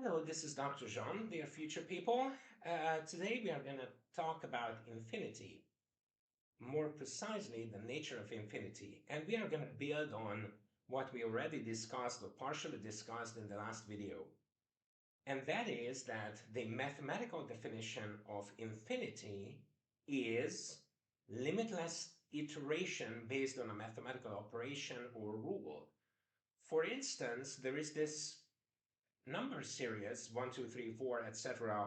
Hello, this is Dr. Jean, dear future people. Today we are going to talk about infinity, more precisely the nature of infinity, and we are going to build on what we already discussed or partially discussed in the last video. And that is that the mathematical definition of infinity is limitless iteration based on a mathematical operation or rule. For instance, there is this number series 1, 2, 3, 4, etc.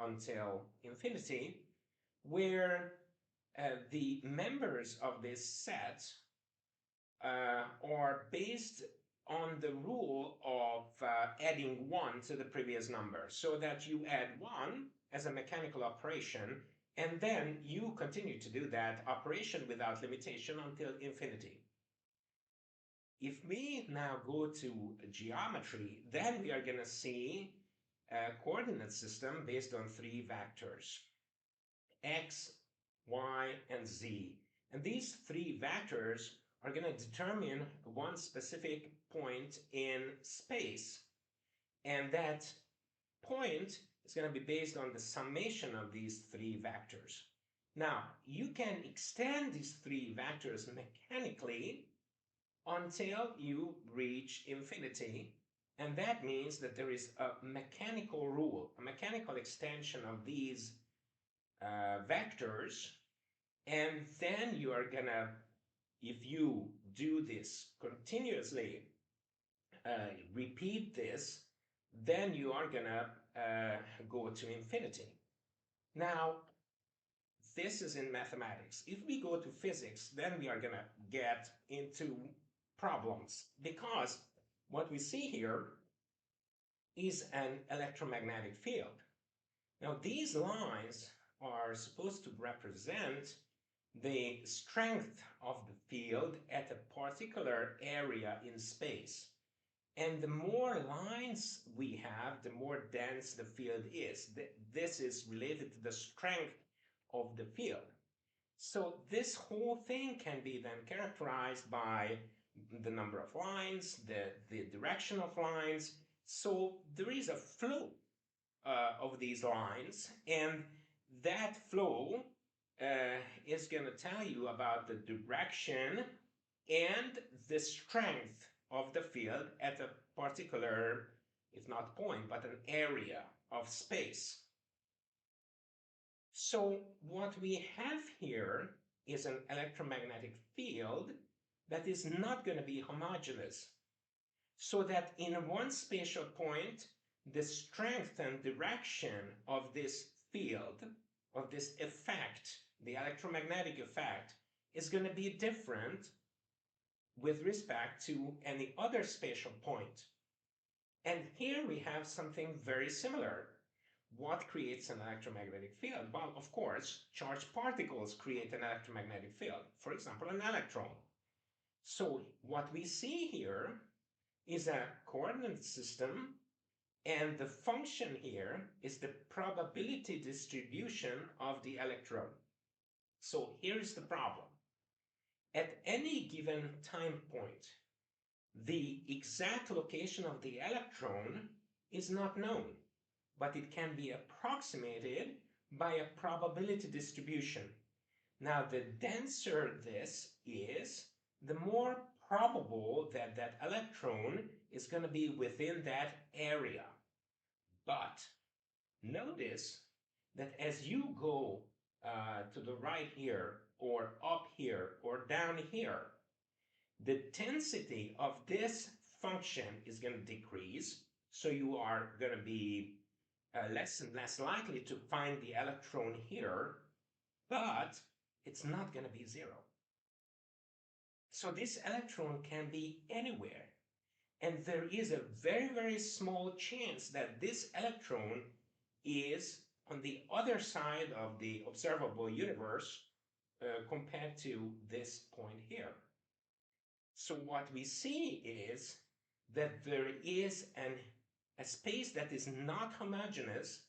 Until infinity, where the members of this set are based on the rule of adding 1 to the previous number, so that you add 1 as a mechanical operation, and then you continue to do that operation without limitation until infinity. If we now go to geometry, then we are going to see a coordinate system based on 3 vectors, x, y, and z. And these 3 vectors are going to determine one specific point in space. And that point is going to be based on the summation of these 3 vectors. Now, you can extend these 3 vectors mechanically until you reach infinity, and that means that there is a mechanical rule, a mechanical extension of these vectors, and then you are gonna, if you do this continuously, repeat this, then you are gonna go to infinity. Now, this is in mathematics. If we go to physics, then we are gonna get into problems, because what we see here is an electromagnetic field. Now, these lines are supposed to represent the strength of the field at a particular area in space. And the more lines we have, the more dense the field is. This is related to the strength of the field. So this whole thing can be then characterized by the number of lines, the direction of lines. So there is a flow of these lines, and that flow is going to tell you about the direction and the strength of the field at a particular, if not point, but an area of space. So what we have here is an electromagnetic field that is not going to be homogeneous. So that in one spatial point, the strength and direction of this field, of this effect, the electromagnetic effect, is going to be different with respect to any other spatial point. And here we have something very similar. What creates an electromagnetic field? Well, of course, charged particles create an electromagnetic field. For example, an electron. So what we see here is a coordinate system, and the function here is the probability distribution of the electron. So here is the problem. At any given time point, the exact location of the electron is not known, but it can be approximated by a probability distribution. Now, the denser this is, the more probable that that electron is going to be within that area. But notice that as you go to the right here, or up here, or down here, the density of this function is going to decrease. So you are going to be less and less likely to find the electron here, but it's not going to be 0. So this electron can be anywhere. And there is a very, very small chance that this electron is on the other side of the observable universe compared to this point here. So what we see is that there is a space that is not homogeneous,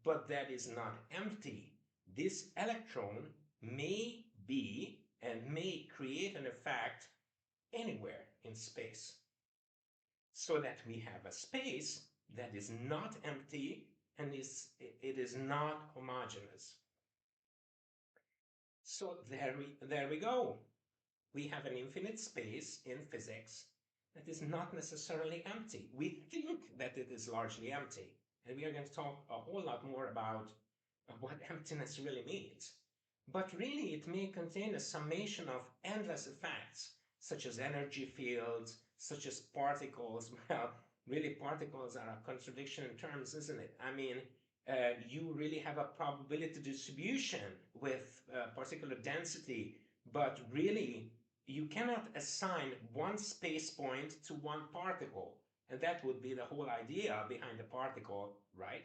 but that is not empty. This electron may be and may create an effect anywhere in space. So that we have a space that is not empty and it is not homogeneous. So there we go. We have an infinite space in physics that is not necessarily empty. We think that it is largely empty. And we are going to talk a whole lot more about what emptiness really means. But really, it may contain a summation of endless effects, such as energy fields, such as particles. Well, really, particles are a contradiction in terms, isn't it? I mean, you really have a probability distribution with particular density, but really, you cannot assign one space point to one particle. And that would be the whole idea behind the particle, right?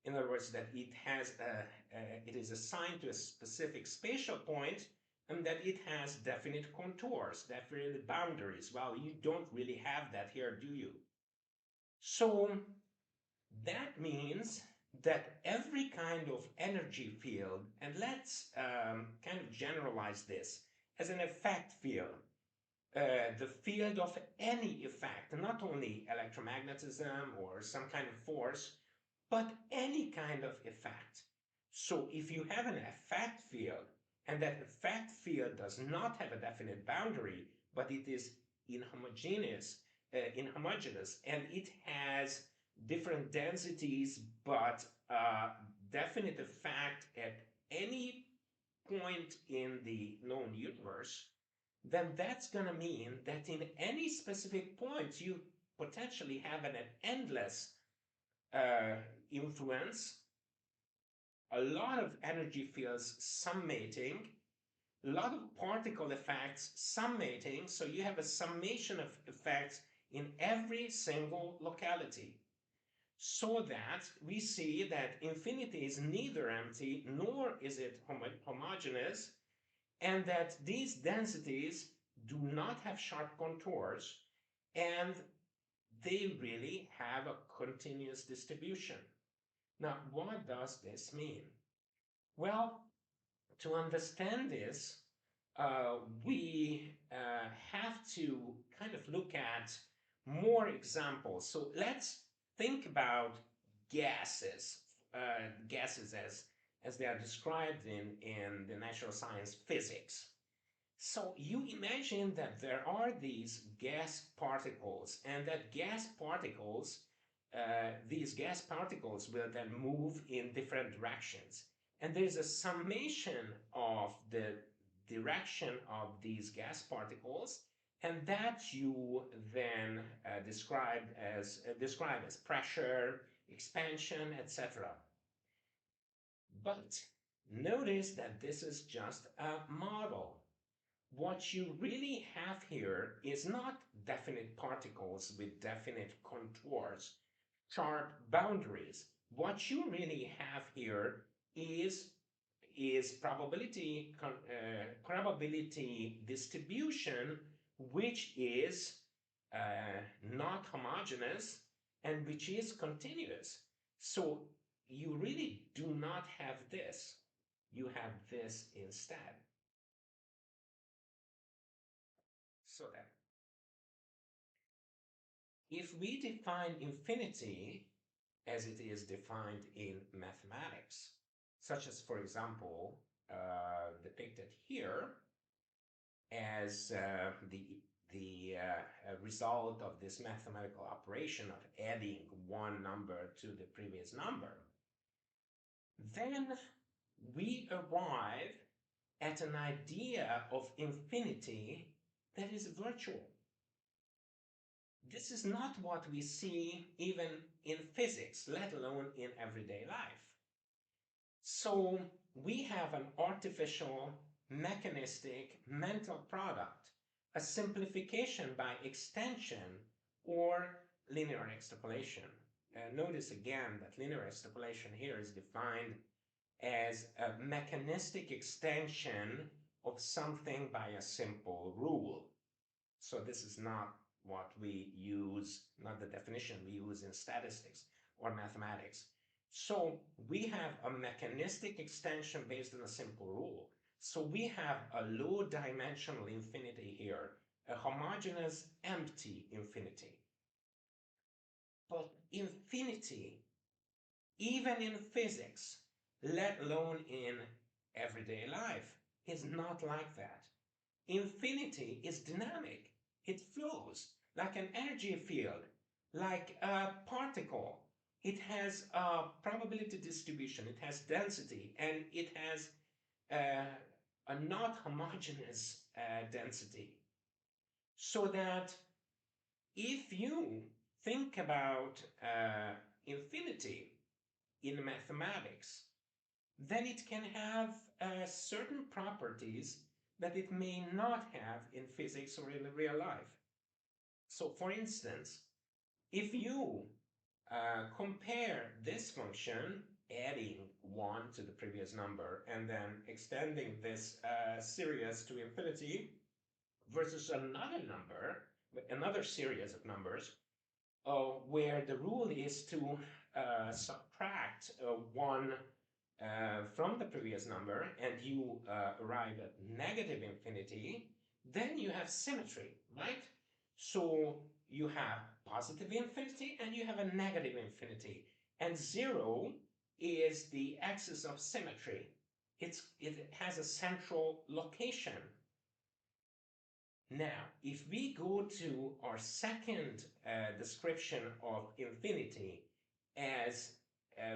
In other words, that it is assigned to a specific spatial point and that it has definite contours, definite boundaries. Well, you don't really have that here, do you? So that means that every kind of energy field, and let's kind of generalize this as an effect field, the field of any effect, not only electromagnetism or some kind of force, but any kind of effect. So if you have an effect field, and that effect field does not have a definite boundary, but it is inhomogeneous, and it has different densities, but definite effect at any point in the known universe, then that's going to mean that in any specific point, you potentially have an endless influence, a lot of energy fields summating, a lot of particle effects summating, so you have a summation of effects in every single locality. So that we see that infinity is neither empty nor is it homogeneous, and that these densities do not have sharp contours, and they really have a continuous distribution. Now, what does this mean? Well, to understand this, we have to kind of look at more examples. So let's think about gases, gases as they are described in the natural science physics. So you imagine that there are these gas particles, and that these gas particles will then move in different directions. And there's a summation of the direction of these gas particles, and that you then describe as pressure, expansion, etc. But notice that this is just a model. What you really have here is not definite particles with definite contours, sharp boundaries. What you really have here is probability distribution, which is not homogeneous and which is continuous. So you really do not have this. You have this instead. So then, if we define infinity as it is defined in mathematics, such as, for example, depicted here as the result of this mathematical operation of adding one number to the previous number, then we arrive at an idea of infinity that is virtual. This is not what we see even in physics, let alone in everyday life. So we have an artificial, mechanistic, mental product, a simplification by extension or linear extrapolation. Notice again that linear extrapolation here is defined as a mechanistic extension of something by a simple rule. So this is not what we use, not the definition we use in statistics or mathematics. So we have a mechanistic extension based on a simple rule. So we have a low dimensional infinity here, a homogeneous empty infinity. But infinity, even in physics, let alone in everyday life, is not like that. Infinity is dynamic. It flows like an energy field, like a particle. It has a probability distribution, it has density, and it has a not homogeneous density. So that if you think about infinity in mathematics, then it can have certain properties that it may not have in physics or in real life. So for instance, if you compare this function, adding 1 to the previous number and then extending this series to infinity versus another series of numbers, where the rule is to subtract 1 from the previous number and you arrive at negative infinity, then you have symmetry, right? So you have positive infinity and you have a negative infinity. And 0 is the axis of symmetry. It has a central location. Now, if we go to our second description of infinity as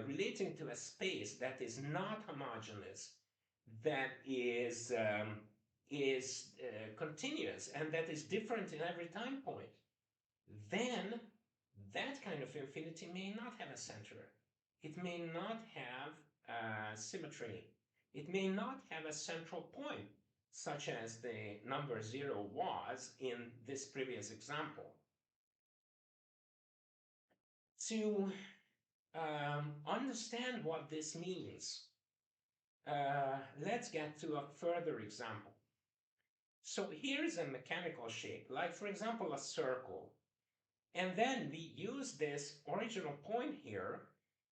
relating to a space that is not homogeneous, that is continuous, and that is different in every time point, then that kind of infinity may not have a center. It may not have symmetry. It may not have a central point, such as the number 0 was in this previous example. To understand what this means, let's get to a further example. So here's a mechanical shape, like for example a circle. And then we use this original point here,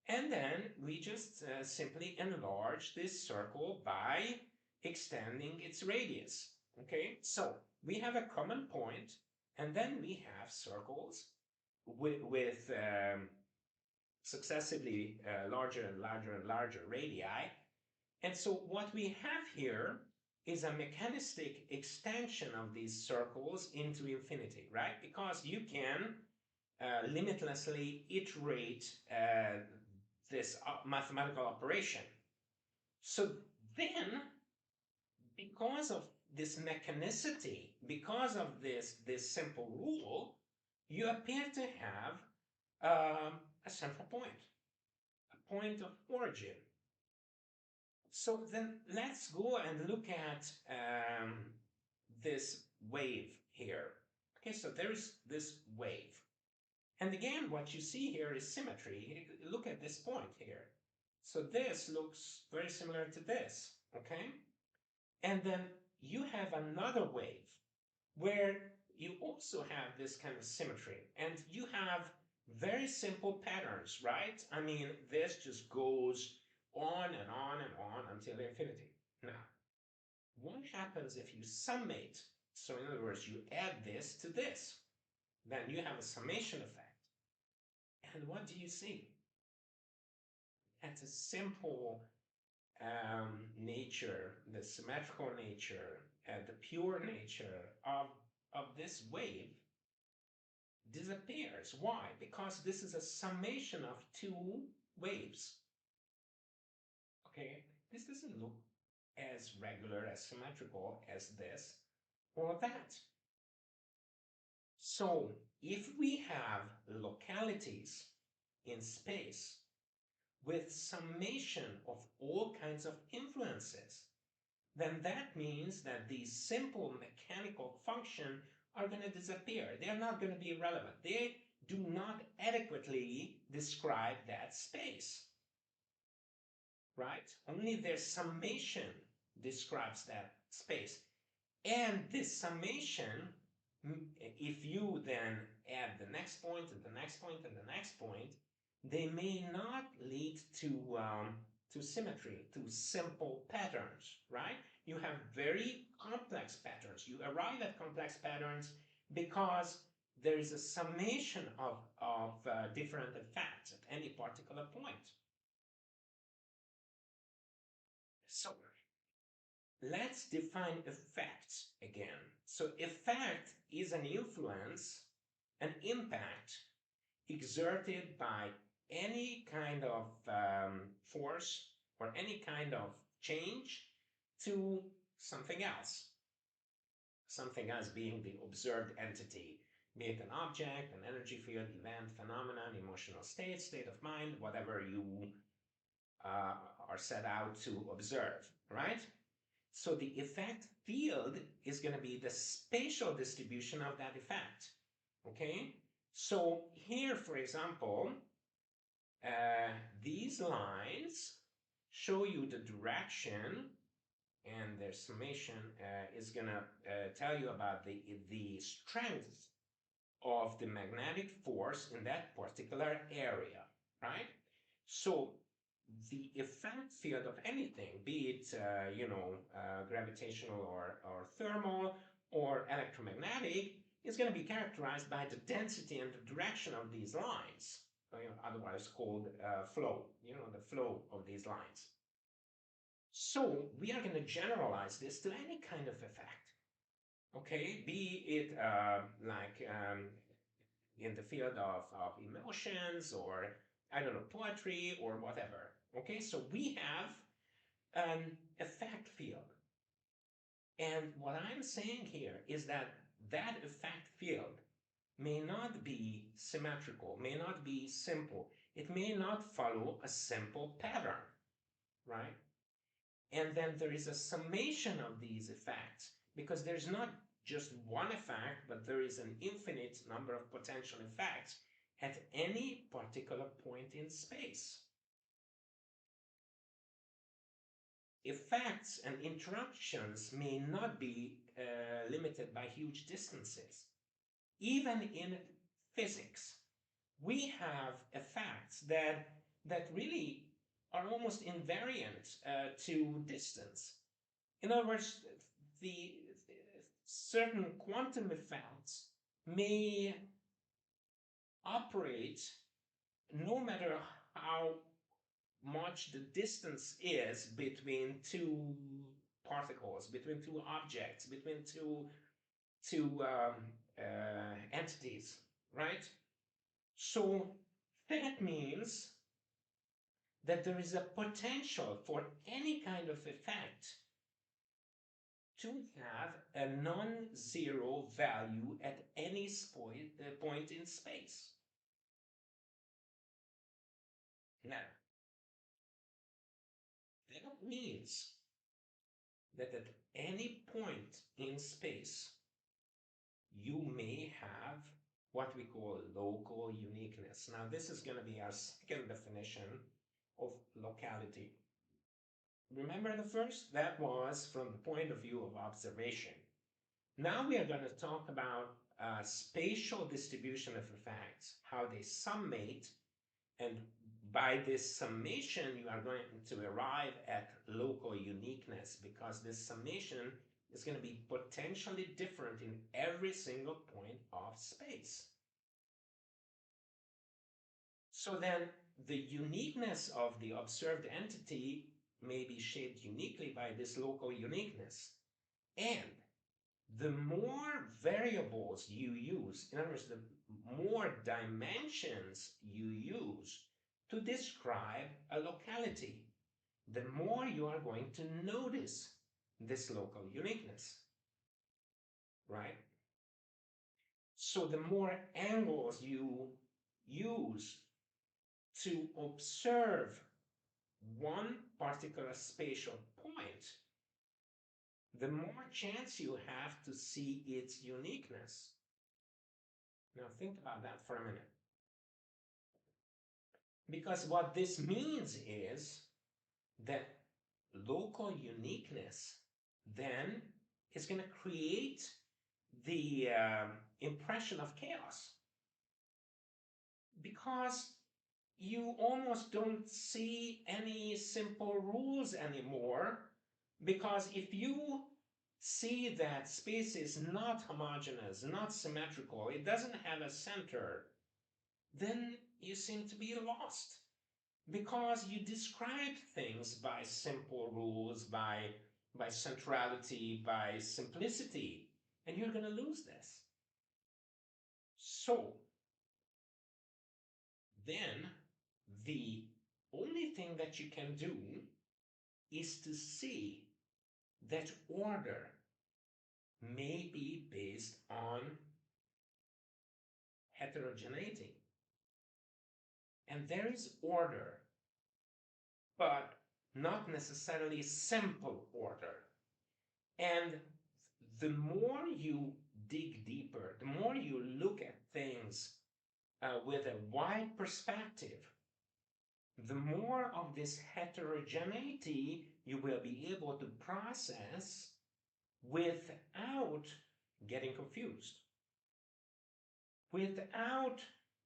and then we just simply enlarge this circle by extending its radius. Okay, so we have a common point, and then we have circles with successively larger and larger and larger radii. And so what we have here is a mechanistic extension of these circles into infinity, right? Because you can limitlessly iterate this mathematical operation. So then, because of this mechanicity, because of this simple rule, you appear to have a central point, a point of origin. So then let's go and look at this wave here. Okay, so there's this wave. And again, what you see here is symmetry. Look at this point here. So this looks very similar to this, okay? And then you have another wave where you also have this kind of symmetry. And you have very simple patterns, right? I mean, this just goes on and on and on until infinity. Now, what happens if you summate? So in other words, you add this to this. Then you have a summation effect. And what do you see? That's a simple nature, the symmetrical nature, the pure nature of this wave disappears. Why? Because this is a summation of two waves. Okay, this doesn't look as regular, as symmetrical as this or that. So if we have localities in space with summation of all kinds of influences, then that means that these simple mechanical functions are going to disappear. They're not going to be relevant. They do not adequately describe that space, right? Only their summation describes that space. And this summation, if you then add the next point and the next point and the next point, they may not lead to symmetry, to simple patterns, right? You have very complex patterns. You arrive at complex patterns because there is a summation of different effects at any particular point. So let's define effects again. So effect is an influence, an impact exerted by any kind of force or any kind of change to something else. Something else being the observed entity, be it an object, an energy field, event, phenomenon, emotional state, state of mind, whatever you are set out to observe, right? So the effect field is going to be the spatial distribution of that effect, okay? So here, for example, these lines show you the direction, and their summation is going to tell you about the strength of the magnetic force in that particular area, right? So the effect field of anything, be it gravitational or thermal or electromagnetic, is going to be characterized by the density and the direction of these lines, otherwise called flow, the flow of these lines. So we are going to generalize this to any kind of effect, okay? Be it in the field of emotions, or I don't know, poetry or whatever. Okay, so we have an effect field. And what I'm saying here is that that effect field may not be symmetrical, may not be simple. It may not follow a simple pattern, right? And then there is a summation of these effects, because there's not just one effect, but there is an infinite number of potential effects at any particular point in space. Effects and interruptions may not be limited by huge distances. Even in physics, we have effects that really are almost invariant to distance. In other words, the certain quantum effects may operate no matter how much the distance is between two particles, between two objects, between two entities, right? So that means that there is a potential for any kind of effect to have a non-zero value at any point in space. Now, that means that at any point in space, you may have what we call local uniqueness. Now, this is going to be our second definition of locality. Remember the first? That was from the point of view of observation. Now we are going to talk about spatial distribution of effects, how they summate, and by this summation you are going to arrive at local uniqueness, because this summation is going to be potentially different in every single point of space. So then the uniqueness of the observed entity may be shaped uniquely by this local uniqueness. And the more variables you use, in other words, the more dimensions you use to describe a locality, the more you are going to notice this local uniqueness, right? So the more angles you use to observe one particular spatial point, the more chance you have to see its uniqueness. Now think about that for a minute. Because what this means is that local uniqueness then is going to create the impression of chaos, because you almost don't see any simple rules anymore. Because if you see that space is not homogeneous, not symmetrical, it doesn't have a center, then you seem to be lost because you describe things by simple rules, by centrality, by simplicity, and you're going to lose this. So then the only thing that you can do is to see that order may be based on heterogeneity. And there is order, but not necessarily simple order. And the more you dig deeper, the more you look at things with a wide perspective, the more of this heterogeneity you will be able to process without getting confused, without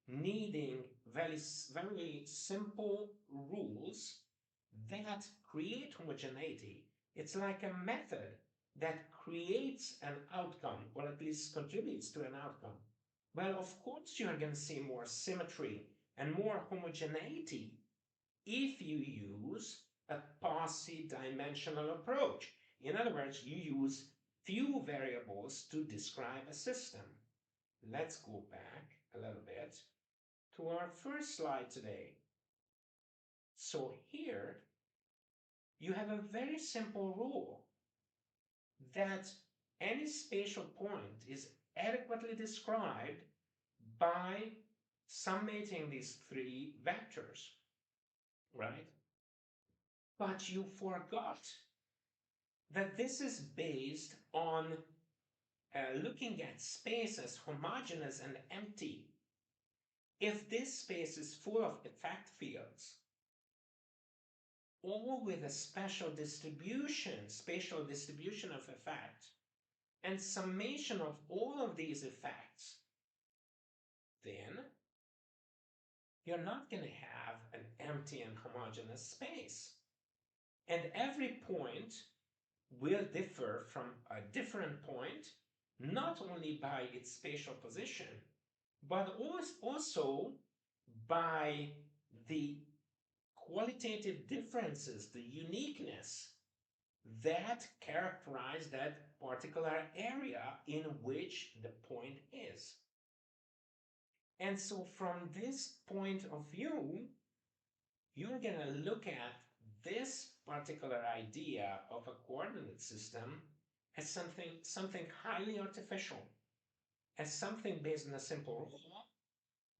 needing very, very simple rules that create homogeneity. It's like a method that creates an outcome, or at least contributes to an outcome. Well, of course, you are going to see more symmetry and more homogeneity if you use a posse-dimensional approach. In other words, you use few variables to describe a system. Let's go back a little bit to our first slide today. So here, you have a very simple rule that any spatial point is adequately described by summating these three vectors, right? But you forgot that this is based on looking at space as homogeneous and empty. If this space is full of effect fields, all with a spatial distribution of effect, and summation of all of these effects, then you're not going to have an empty and homogeneous space. And every point will differ from a different point, not only by its spatial position, but also by the qualitative differences, the uniqueness that characterize that particular area in which the point is. And so from this point of view, you're going to look at this particular idea of a coordinate system as something highly artificial, as something based on a simple rule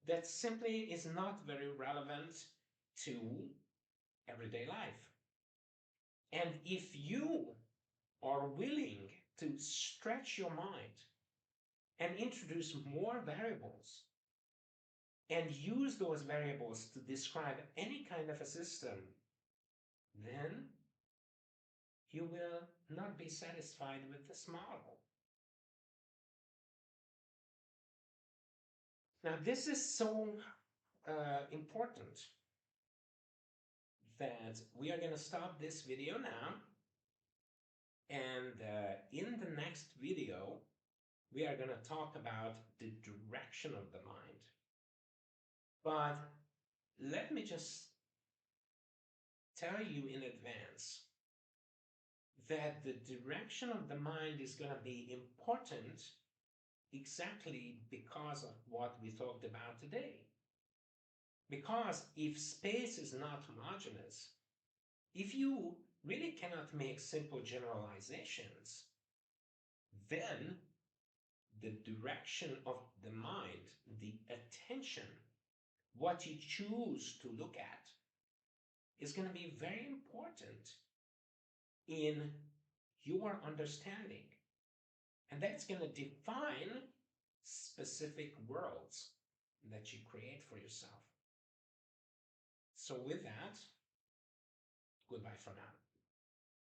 that simply is not very relevant to everyday life. And if you are willing to stretch your mind and introduce more variables and use those variables to describe any kind of a system, then you will not be satisfied with this model. Now, this is so important that we are going to stop this video now, and in the next video we are going to talk about the direction of the mind. But let me just tell you in advance that the direction of the mind is going to be important exactly because of what we talked about today. Because if space is not homogeneous, if you really cannot make simple generalizations, then the direction of the mind, the attention, what you choose to look at, is going to be very important in your understanding. And that's going to define specific worlds that you create for yourself. So with that, goodbye for now.